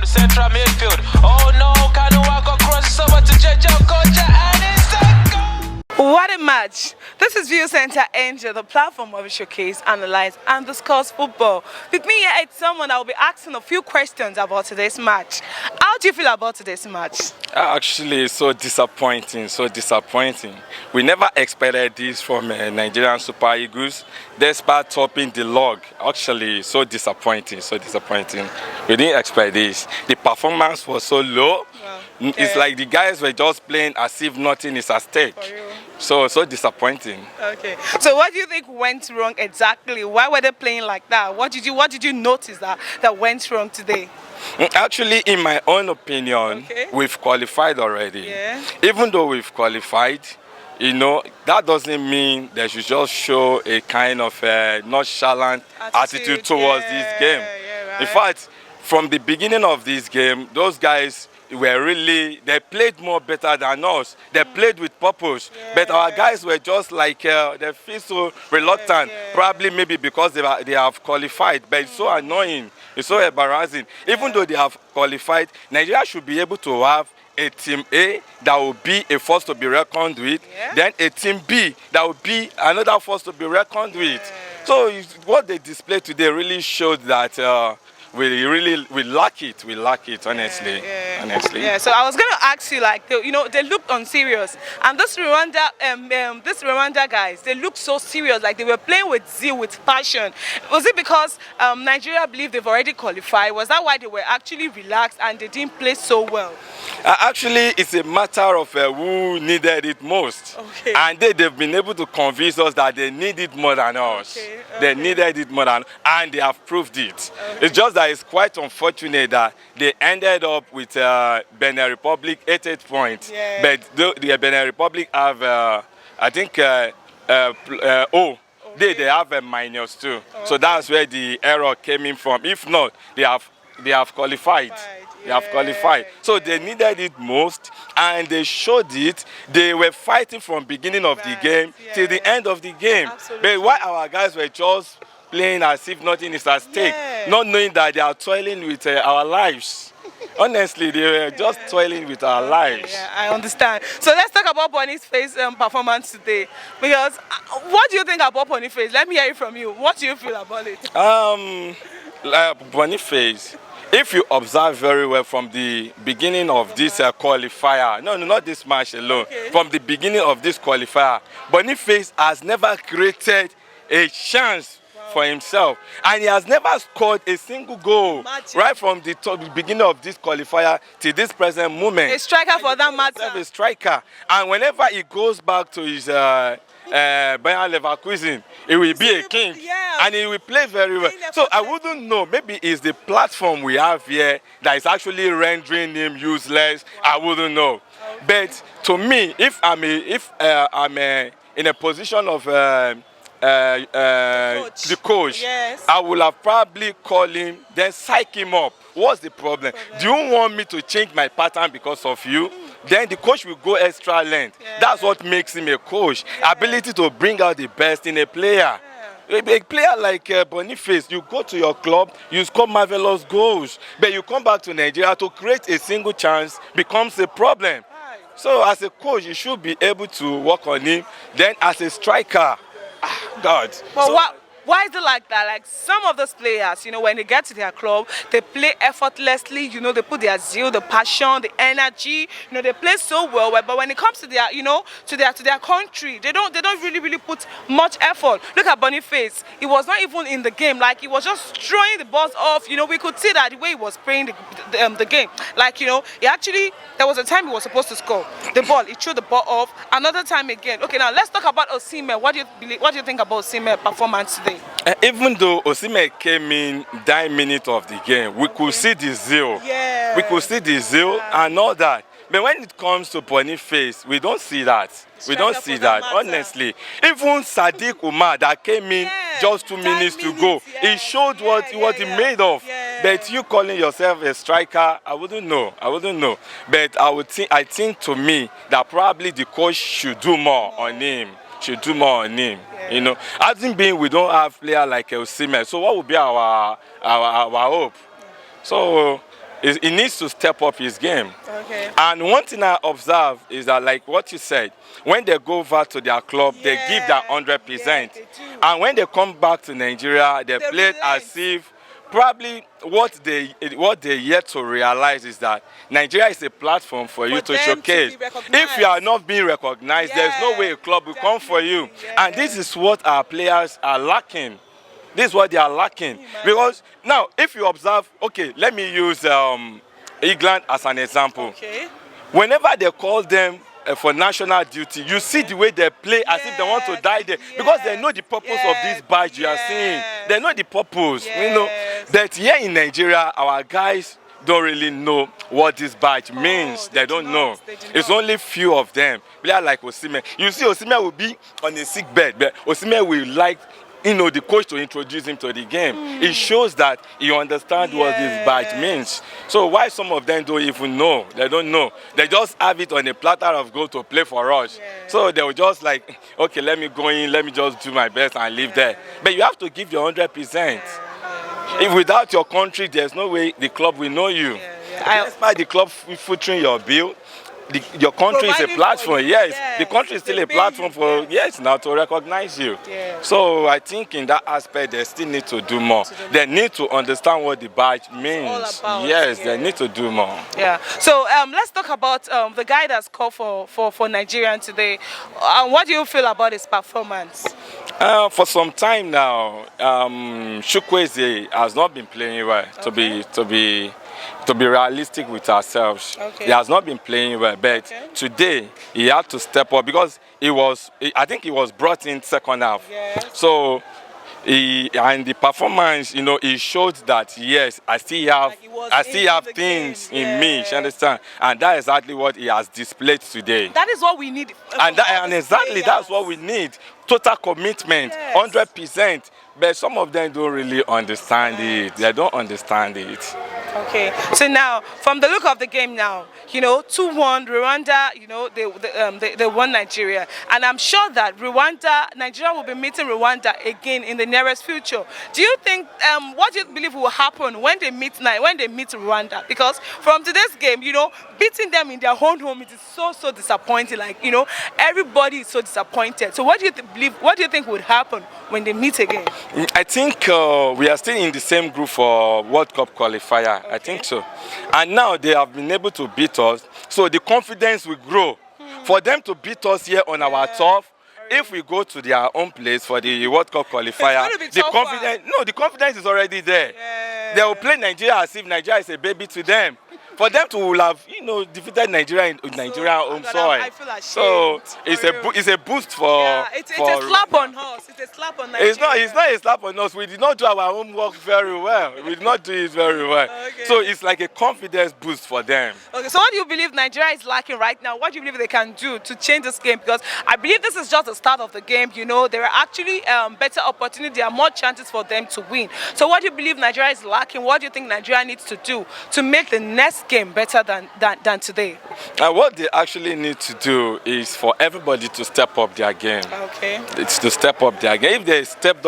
the central midfield. Oh no, Kanua got crosses over to Jejo Kocha and it's a goal! What a match! This is ViewingCenterNG, the platform where we showcase, analyze, and discuss football. With me here at someone, I will be asking a few questions about today's match. How do you feel about today's match? Actually, it's so disappointing, so disappointing. We never expected this from Nigerian Super Eagles, despite topping the log. Actually, so disappointing, so disappointing. We didn't expect this. The performance was so low. Wow. Okay. It's like the guys were just playing as if nothing is at stake. So disappointing. Okay. So what do you think went wrong exactly? Why were they playing like that? What did you notice that went wrong today? Actually, in my own opinion, we've qualified already. Yeah. Even though we've qualified, you know, that doesn't mean they should just show a kind of nonchalant attitude towards this game. Yeah, right. In fact, from the beginning of this game, those guys they played more better than us. They played with purpose. Yeah, but our guys were just like, they feel so reluctant. Probably maybe because they have qualified. But it's so annoying. It's so embarrassing. Even though they have qualified, Nigeria should be able to have a team A that will be a force to be reckoned with. Then a team B that will be another force to be reckoned with. So what they displayed today really showed that we lack it, honestly. Honestly. Yeah, so I was going to ask you, like, they looked unserious. And this Rwanda guys, they looked so serious, like they were playing with zeal, with passion. Was it because Nigeria believed they've already qualified? Was that why they were actually relaxed and they didn't play so well? Actually, it's a matter of who needed it most. Okay. And they've been able to convince us that they need it more than us. Okay. They needed it more than, and they have proved it. Okay. It's just that it's quite unfortunate that they ended up with Benin Republic 88 points. Yeah. But the Benin Republic have, I think, they have a -2. Okay. So that's where the error came in from. If not, they have qualified. They have qualified. So they needed it most, and they showed it. They were fighting from beginning of the game till the end of the game. Absolutely. But while our guys were just playing as if nothing is at stake, not knowing that they are toiling with our lives. Honestly, they were just toiling with our lives. Yeah, I understand. So let's talk about Boniface's performance today. Because what do you think about Boniface? Let me hear it from you. What do you feel about it? Boniface, if you observe very well from the beginning of this qualifier, no, not this match alone, from the beginning of this qualifier, Boniface has never created a chance for himself, and he has never scored a single goal. Right from the beginning of this qualifier to this present moment. A striker for that matter. A striker, and whenever he goes back to his Bayer Leverkusen, he will be a king, and he will play very well. So I wouldn't know, maybe it's the platform we have here that is actually rendering him useless. I wouldn't know. But to me, if I'm in a position of the coach, I will have probably called him, then psych him up. What's the problem? Do you want me to change my pattern because of you? Then the coach will go extra length. That's what makes him a coach. Ability to bring out the best in a player. A player like Boniface, you go to your club, you score marvelous goals, but you come back to Nigeria to create a single chance becomes a problem. So as a coach, you should be able to work on him. Then as a striker, God. Well, why is it like that? Like some of those players, when they get to their club, they play effortlessly. They put their zeal, the passion, the energy. They play so well. But when it comes to their, to their country, they don't really put much effort. Look at Boniface. He was not even in the game. Like he was just throwing the balls off. We could see that the way he was playing the game. Like he actually, there was a time he was supposed to score the ball. He threw the ball off. Another time again. Okay, now let's talk about Osimhen. What do you think about Osimhen's performance today? Even though Osimhen came in 9 minutes of the game, we could see the zeal. We could see the zeal and all that. But when it comes to Boniface, we don't see that. We don't see that, honestly. Even Sadiq Umar that came in just 2 minutes to go, he showed what he made of. But you calling yourself a striker, I wouldn't know. But I think to me that probably the coach should do more on him. Hasn't been we don't have player like Osimhen. So what would be our hope? So he needs to step up his game. Okay. And one thing I observe is that, like what you said, when they go over to their club, they give their 100%. they do. And when they come back to Nigeria, they play it as if probably what they yet to realize is that Nigeria is a platform for you to showcase. If you are not being recognized, there's no way a club will come for you. And this is what our players are lacking. This is what they are lacking. Because now, if you observe, okay, let me use England as an example. Okay. Whenever they call them for national duty, you see the way they play as if they want to die there, because they know the purpose of this badge you are seeing. They know the purpose, you know. That here in Nigeria, our guys don't really know what this badge means. They don't know. It's only few of them. Players like Osimhen. You see, Osimhen will be on a sick bed, but Osimhen will like, you know, the coach to introduce him to the game. It shows that he understands what this badge means. So why some of them don't even know? They don't know. They just have it on a platter of gold to play for us. So they will just like, okay, let me go in, let me just do my best and leave there. But you have to give your 100%. If without your country, there's no way the club will know you. Despite the club featuring your bill, your country is a platform. The country is still a platform for now to recognize you. So I think in that aspect they still need to do more. They need to understand what the badge means. They need to do more. So let's talk about the guy that's called for Nigerian today. What do you feel about his performance? For some time now, Chukwueze has not been playing well. To be realistic with ourselves, he has not been playing well. But today he had to step up because I think he was brought in second half. So and the performance, you know, he showed that yes, I still have things in me. You understand? And that's exactly what he has displayed today. That is what we need. And exactly that's what we need. Total commitment, 100%. But some of them don't really understand it. They don't understand it. Okay, so now from the look of the game now, you know, 2-1 Rwanda, you know, they won Nigeria, and I'm sure that Nigeria will be meeting Rwanda again in the nearest future. Do you think what do you believe will happen when they meet Rwanda? Because from today's game, you know, beating them in their own home, it is so disappointing. Like, you know, everybody is so disappointed. So what do you believe? What do you think would happen when they meet again? I think we are still in the same group for World Cup qualifier. I think so. And now they have been able to beat us, so the confidence will grow. For them to beat us here on our turf, if we go to their own place for the World Cup qualifier, the confidence is already there. They will play Nigeria as if Nigeria is a baby to them. For them to have, you know, defeated Nigeria in Nigerian home soil. I feel ashamed. So it's a boost for. It's a slap on us. It's a slap on Nigeria. It's not a slap on us. We did not do our homework very well. We did not do it very well. So it's like a confidence boost for them. Okay. So what do you believe Nigeria is lacking right now? What do you believe they can do to change this game? Because I believe this is just the start of the game. You know, there are actually better opportunities. There are more chances for them to win. So what do you believe Nigeria is lacking? What do you think Nigeria needs to do to make the next game better than today? What they actually need to do is for everybody to step up their game. It's to step up their game. If they step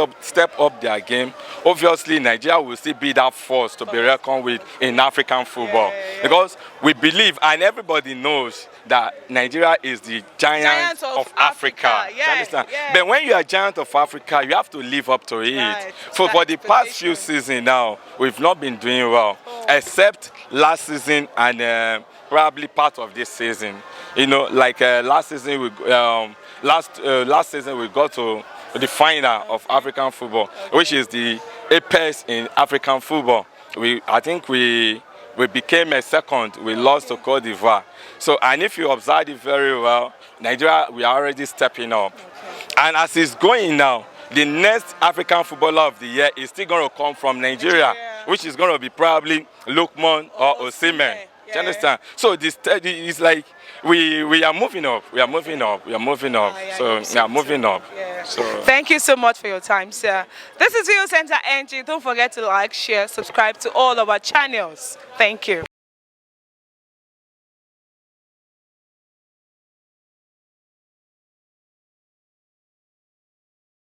up their game, obviously Nigeria will still be that force to be reckoned with in African football. Because we believe, and everybody knows, that Nigeria is the giant of Africa. You understand? But when you are giant of Africa, you have to live up to it. So for the past few seasons now, we've not been doing well, except last season and probably part of this season. You know, like last season we got to the final of African football, which is the apex in African football. I think we became a second. We lost to Cote d'Ivoire. So, and if you observe it very well, Nigeria, we are already stepping up. And as it's going now, the next African footballer of the year is still going to come from Nigeria, which is going to be probably Lukman or Osimhen. Do you understand? So this is like we are moving up. We are moving up. So we are moving up. So thank you so much for your time, sir. This is ViewingCenterNG. Don't forget to like, share, subscribe to all of our channels. Thank you.